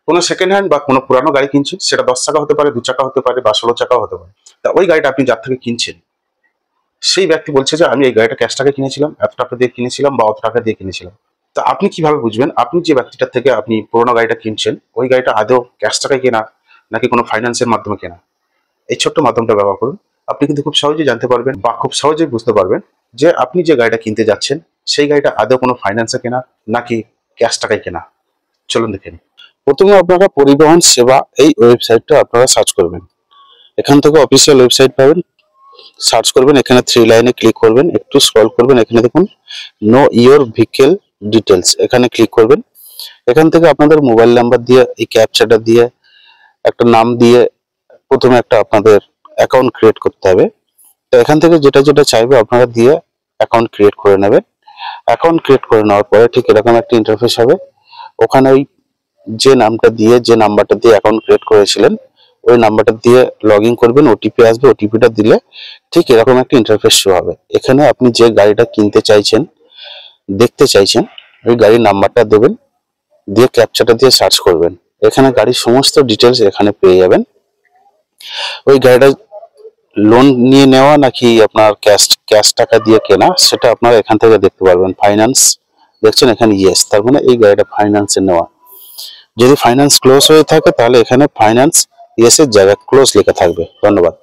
কোনো second hand বা কোনো পুরানো গাড়ি কিনছেন, সেটা 10 চাকা হতে পারে, 2 চাকা হতে পারে বা 16 চাকাও হতে পারে। তা ওই গাড়িটা আপনি যার থেকে কিনছেন, সেই ব্যক্তি বলছে যে আমি এই গাড়িটা ক্যাশ টাকায় কিনেছিলাম, এত টাকা দিয়ে কিনেছিলাম বা অত টাকা দিয়ে কিনেছিলাম। তা আপনি কিভাবে বুঝবেন আপনি যে ব্যক্তিটার থেকে আপনি পুরোনো গাড়িটা কিনছেন, ওই গাড়িটা আদৌ ক্যাশ টাকায় কেনা নাকি কোনো ফাইন্যান্সের মাধ্যমে কেনা? এই ছোট্ট মাধ্যমটা ব্যবহার করুন। আপনি কিন্তু খুব সহজেই জানতে পারবেন বা খুব সহজেই বুঝতে পারবেন যে আপনি যে গাড়িটা কিনতে যাচ্ছেন, সেই গাড়িটা আদৌ কোনো ফাইন্যান্সে কেনা নাকি ক্যাশ টাকায় কেনা। চলুন দেখে নিই। প্রথমে আপনারা পরিবহন সেবা এই ওয়েবসাইটটা আপনারা সার্চ করবেন। এখান থেকে অফিসিয়াল ওয়েবসাইট পাবেন, সার্চ করবেন, এখানে 3 লাইনে ক্লিক করবেন, একটু স্ক্রল করবেন, এখানে দেখুন নো ইওর ভেহিকেল ডিটেলস, এখানে ক্লিক করবেন। এখান থেকে আপনাদের মোবাইল নাম্বার দিয়ে এই ক্যাপচাটা দিয়ে একটা নাম দিয়ে প্রথমে একটা আপনাদের অ্যাকাউন্ট ক্রিয়েট করতে হবে। তো এখান থেকে যেটা যেটা চাইবে আপনারা দিয়ে অ্যাকাউন্ট ক্রিয়েট করে নেবেন। অ্যাকাউন্ট ক্রিয়েট করে নেওয়ার পরে ঠিক এরকম একটা ইন্টারফেস হবে। ওখানে ওই যে নামটা দিয়ে যে নাম্বারটা দিয়ে অ্যাকাউন্ট ক্রিয়েট করেছিলেন ওই নাম্বারটা দিয়ে লগ ইন করবেন, ওটিপি আসবে, ওটিপিটা দিলে ঠিক এরকম একটা ইন্টারফেস শো হবে। এখানে আপনি যে গাড়িটা কিনতে চাইছেন, দেখতে চাইছেন, ওই গাড়ির নাম্বারটা দেবেন, দিয়ে ক্যাপচাটা দিয়ে সার্চ করবেন। এখানে গাড়ির সমস্ত ডিটেলস এখানে পেয়ে যাবেন। ওই গাড়িটা লোন নিয়ে নেওয়া নাকি আপনার ক্যাশ টাকা দিয়ে কেনা সেটা আপনারা এখান থেকে দেখতে পারবেন। ফাইন্যান্স দেখছেন এখানে ইয়েস, তার মানে এই গাড়িটা ফাইন্যান্সে নেওয়া। যদি ফাইন্যান্স ক্লোজ হয়ে থাকে তাহলে এখানে ফাইন্যান্স ইয়েসের জায়গায় ক্লোজ লেখা থাকবে। ধন্যবাদ।